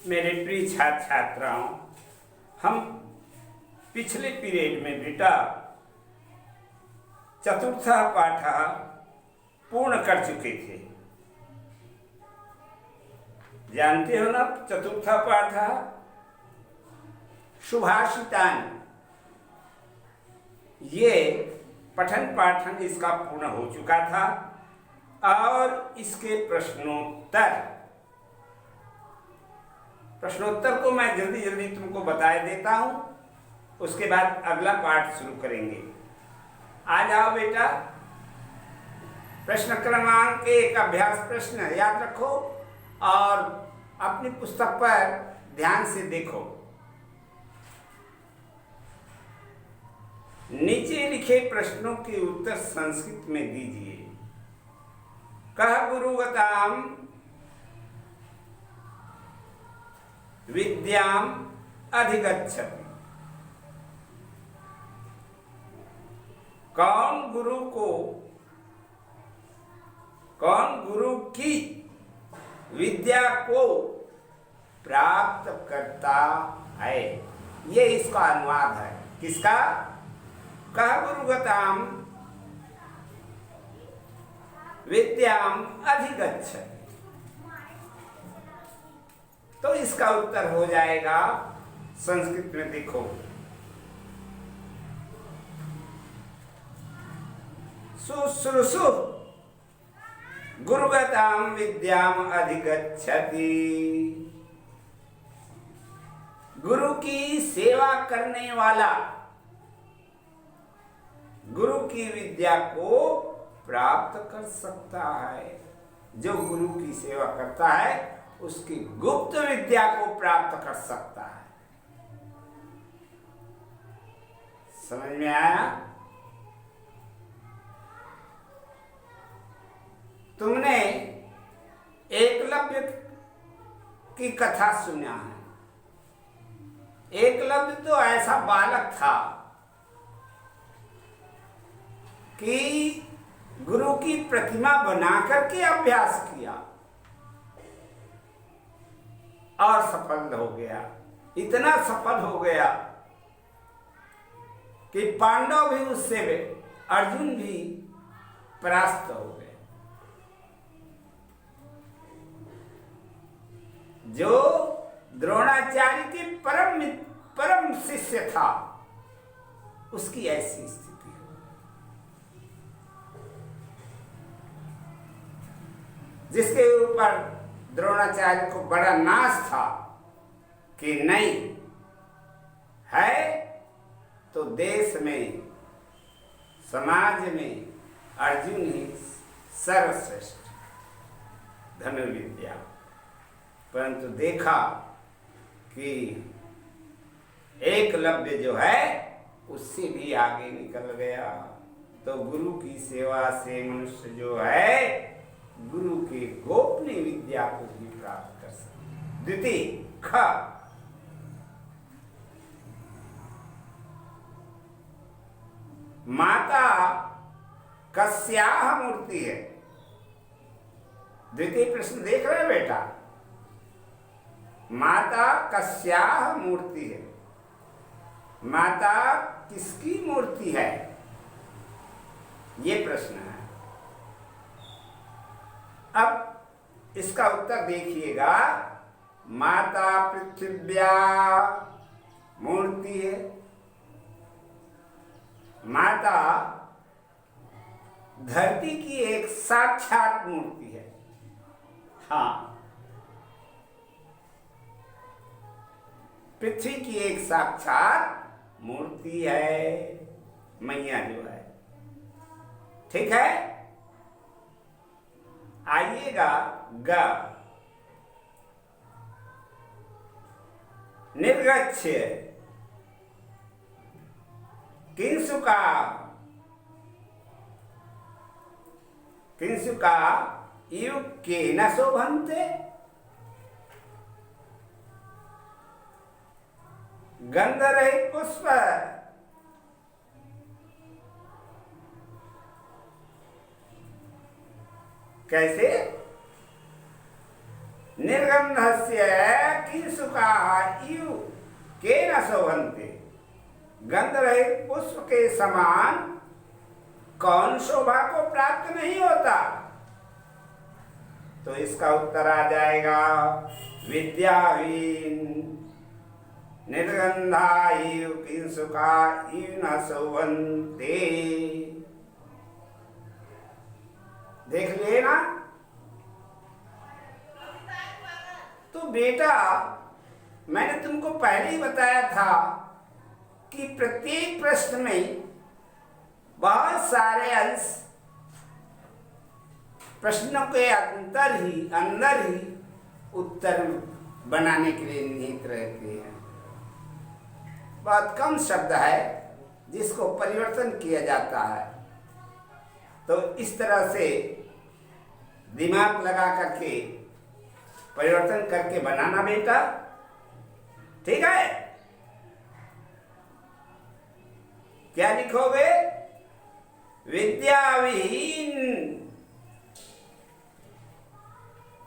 मेरे प्रिय छात्र छात्राओं, हम पिछले पीरियड में बेटा चतुर्थ पाठ पूर्ण कर चुके थे। जानते हो ना, चतुर्थ पाठ सुभाषितान, ये पठन पाठन इसका पूर्ण हो चुका था और इसके प्रश्नोत्तर को मैं जल्दी जल्दी तुमको बता देता हूं, उसके बाद अगला पाठ शुरू करेंगे। आ जाओ बेटा। प्रश्न क्रमांक 1 अभ्यास प्रश्न याद रखो और अपनी पुस्तक पर ध्यान से देखो। नीचे लिखे प्रश्नों के उत्तर संस्कृत में दीजिए। कह गुरुवताम विद्याम अधिगच्छति। कौन गुरु की विद्या को प्राप्त करता है? ये इसका अनुवाद है। किसका? कह गुरुगताम विद्याम अधिगच्छति। तो इसका उत्तर हो जाएगा संस्कृत में। देखो, शुश्रूषु गुरुगताम विद्याम अधिगच्छति। गुरु की सेवा करने वाला गुरु की विद्या को प्राप्त कर सकता है। जो गुरु की सेवा करता है उसकी गुप्त विद्या को प्राप्त कर सकता है। समझ में आया? तुमने एकलव्य की कथा सुना है। एकलव्य तो ऐसा बालक था कि गुरु की प्रतिमा बना करके अभ्यास किया और सफल हो गया। इतना सफल हो गया कि पांडव भी उससे, अर्जुन भी परास्त हो गए। जो द्रोणाचार्य के परम शिष्य था, उसकी ऐसी स्थिति हो, जिसके ऊपर द्रोणाचार्य को बड़ा नाश था कि नहीं है तो देश में, समाज में अर्जुन ही सर्वश्रेष्ठ धनुर्विद्या। परंतु देखा कि एकलव्य जो है उससे भी आगे निकल गया। तो गुरु की सेवा से मनुष्य जो है गुरु के गोपनीय विद्या को भी प्राप्त कर सकते। द्वितीय ख, माता कस्याह मूर्ति है? द्वितीय प्रश्न देख रहे बेटा। माता कस्याह मूर्ति है? माता किसकी मूर्ति है? ये प्रश्न है। अब इसका उत्तर देखिएगा। माता पृथिव्या मूर्ति है। माता धरती की एक साक्षात मूर्ति है। हाँ, पृथ्वी की एक साक्षात मूर्ति है मैया जो है। ठीक है, आइएगा ग, निर्गच्छ किंसुका युक्के न शोभन्ते। गंधरहित पुष्प कैसे? निर्गंधस्य किंसुकाः इव केन शोभन्ते। गंध रहित पुष्प के समान कौन शोभा को प्राप्त नहीं होता। तो इसका उत्तर आ जाएगा विद्याहीन निर्गंधा इव किंसुका इव न शोभन्ते। देख लिए ना। तो बेटा मैंने तुमको पहले ही बताया था कि प्रत्येक प्रश्न में बहुत सारे अंश प्रश्नों के अंदर ही उत्तर बनाने के लिए निहित रहते हैं। बहुत कम शब्द है जिसको परिवर्तन किया जाता है। तो इस तरह से दिमाग लगा करके परिवर्तन करके बनाना बेटा, ठीक है। क्या लिखोगे? विद्याविहीन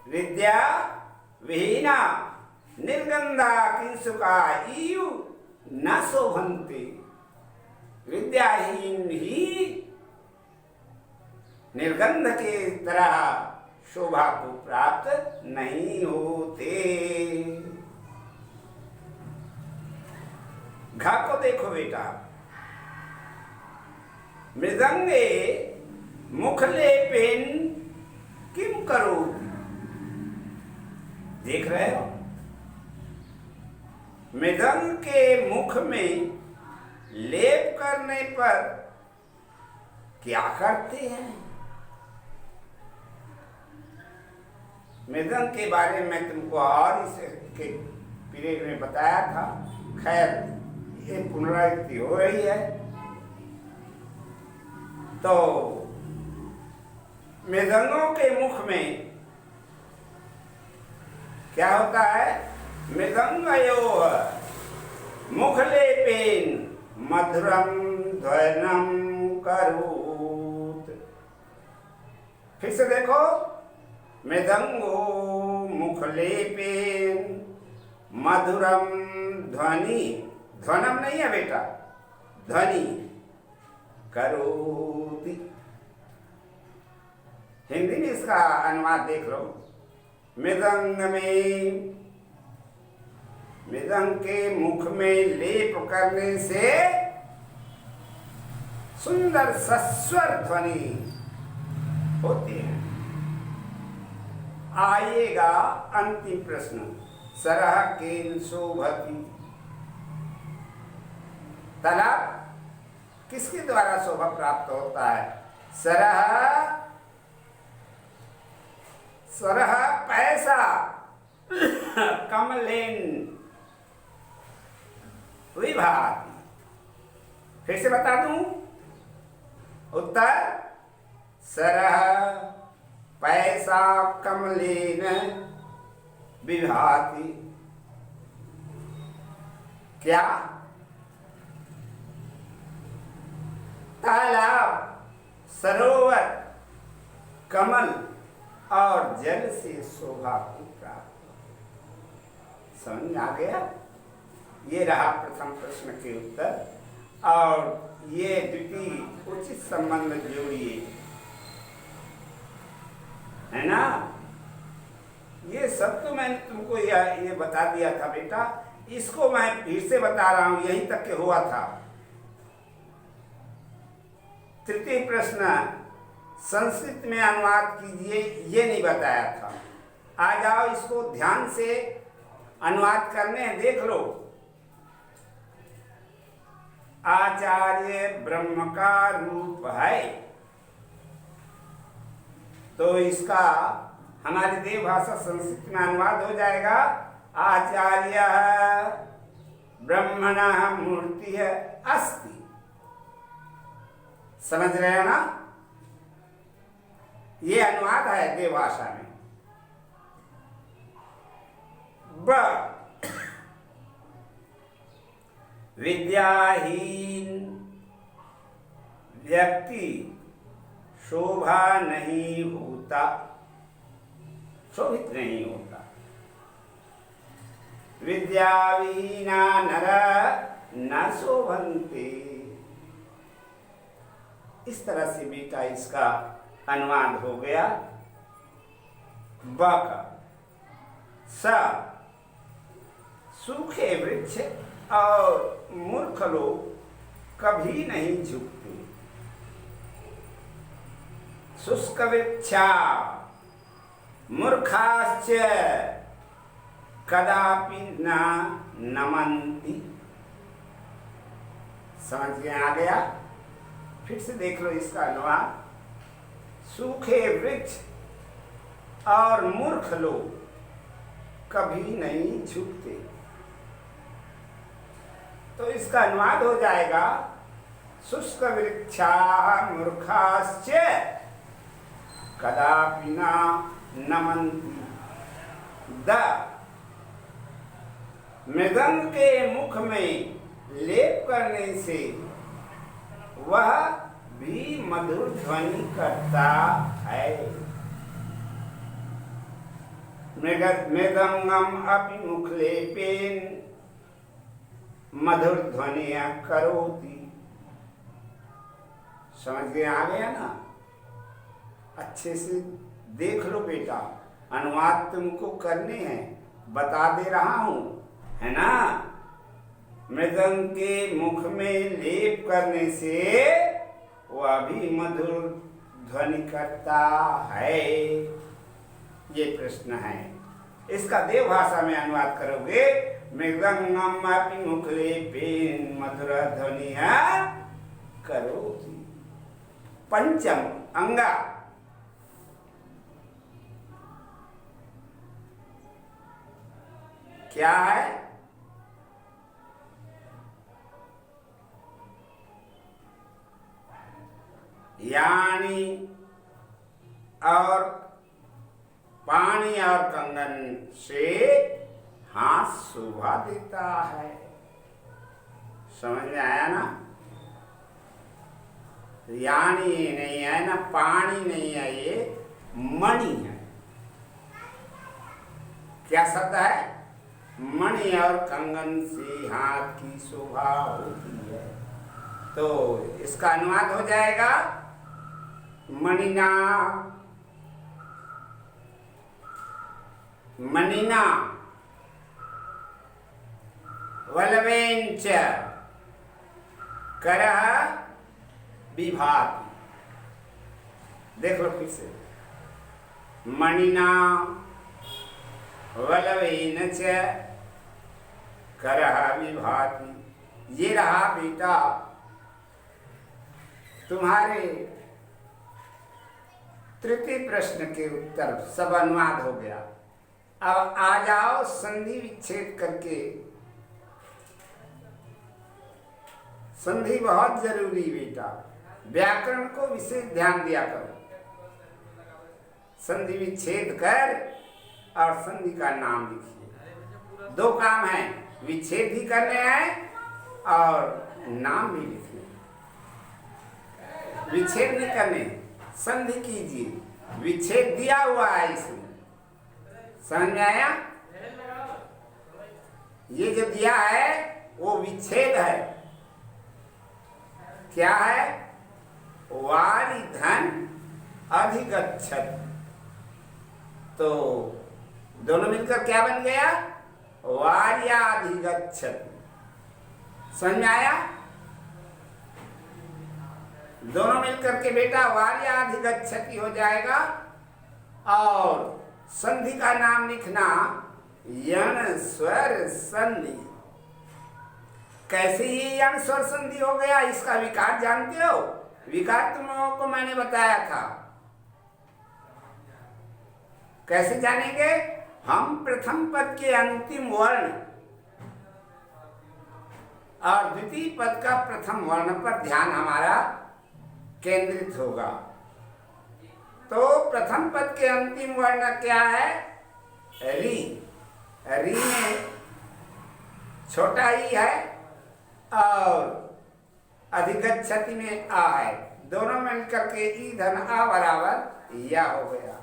विद्या विहीना निर्गंधा किंसुका इव न शोभन्ते। विद्याहीन ही निर्गंध के तरह शोभा को प्राप्त नहीं होते। घा को देखो बेटा। मृदंगे मुखलेपेन किम करो। देख रहे हो? मृदंग के मुख में लेप करने पर क्या करते हैं? मृदंग के बारे में तुमको और इसके पीरियड में बताया था। खैर ये पुनरावृत्ति हो रही है। तो मृदंगों के मुख में क्या होता है? मृदंगयोः मुखलेपेन मधुरम ध्वनिं करोत्। फिर से देखो। मृदंगो मुखलेपेन मधुरम ध्वनि, ध्वनम नहीं है बेटा, ध्वनि करोति। हिंदी में इसका अनुवाद देख लो। मृदंग में, मृदंग के मुख में लेप करने से सुंदर सस्वर ध्वनि होती है। आइएगा अंतिम प्रश्न। सरह केन शोभति। तालाब किसके द्वारा शोभा प्राप्त होता है? सरह, सरह पैसा कमलेन विभाति। फिर से बता दूं उत्तर। सरह पैसा कमलेन विभाति। क्या? तालाब, सरोवर, कमल और जल से शोभा को प्राप्त। समझ में आ गया? ये रहा प्रथम प्रश्न के उत्तर। और ये द्वितीय उचित संबंध जोड़िए, है ना। ये सब तो मैंने तुमको ये बता दिया था बेटा। इसको मैं फिर से बता रहा हूं, यहीं तक के हुआ था। तृतीय प्रश्न संस्कृत में अनुवाद कीजिए, ये नहीं बताया था। आ जाओ इसको ध्यान से अनुवाद करने, देख लो। आचार्य ब्रह्म का रूप है। तो इसका हमारी देव भाषा संस्कृत में अनुवाद हो जाएगा। आचार्य ब्रह्मणः मूर्ति अस्ति। समझ रहे हो ना? ये अनुवाद है देव भाषा में। विद्याहीन व्यक्ति शोभा नहीं होता, शोभित नहीं होता। विद्याविहीना नर न शोभन्ते। इस तरह से बेटा इसका अनुवाद हो गया। ब का स सूखे वृक्ष और मूर्ख लोग कभी नहीं झुकते। शुष्क वृक्षा मूर्खाश्च कदापि न नमन्ति। समझ में आ गया? फिर से देख लो इसका अनुवाद। सूखे वृक्ष और मूर्ख लोग कभी नहीं झुकते। तो इसका अनुवाद हो जाएगा शुष्क वृक्षा मूर्खाश्च कदापि न नमन्ति। द मृदंग के मुख में लेप करने से वह भी मधुर ध्वनि करता है। मृदंगम अपि मुखलेपेन मधुर ध्वनिया करोति। समझ में आ गया ना? अच्छे से देख लो बेटा, अनुवाद तुमको करने हैं, बता दे रहा हूं, है ना? मृदंग के मुख में लेप करने से वह भी मधुर ध्वनि करता है। ये प्रश्न है। इसका देव भाषा में अनुवाद करोगे, मृदंगम अपि मुखलेपेन मधुर ध्वनिया करोति। पंचम अंगा क्या है? यानी और पानी और कंगन से हाथ शोभा देता है। समझ में आया ना? यानी नहीं है ना, पानी नहीं है, ये मणि है। क्या शब्द है? मणि और कंगन से हाथ की शोभा होती है। तो इसका अनुवाद हो जाएगा मणिना मणिना वल्लवेंच करः विभाति। देख लो फिर से, मणिना वल्लवेन च करः विभाति। ये रहा बेटा तुम्हारे तृतीय प्रश्न के उत्तर। सब अनुवाद हो गया। अब आ जाओ संधि विच्छेद करके। संधि बहुत जरूरी बेटा, व्याकरण को विशेष ध्यान दिया करो। संधि विच्छेद कर और संधि का नाम लिखिए। दो काम है, विच्छेद भी करने हैं और नाम भी लिखने। विच्छेद नहीं करने, संधि कीजिए। विच्छेद दिया हुआ है इसमें, समझ में आया? ये जो दिया है वो विच्छेद है। क्या है? वारि धन अधिगच्छति। तो दोनों मिलकर क्या बन गया? वार्याधिगच्छति। समझ में आया? दोनों मिलकर के बेटा वार्याधिगच्छति हो जाएगा। और संधि का नाम लिखना यण स्वर संधि। कैसे ये यण स्वर संधि हो गया? इसका विकार जानते हो? विकार तुम लोगों को मैंने बताया था। कैसे जानेंगे? हम प्रथम पद के अंतिम वर्ण और द्वितीय पद का प्रथम वर्ण पर ध्यान हमारा केंद्रित होगा। तो प्रथम पद के अंतिम वर्ण क्या है? री। री में छोटा ई है और अधिगच्छति में आ है। दोनों मिलकर के ई धन आ बराबर या हो गया।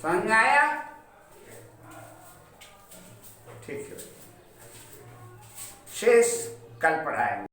समझ में आया? ठीक है, शेष कल पढ़ाएंगे।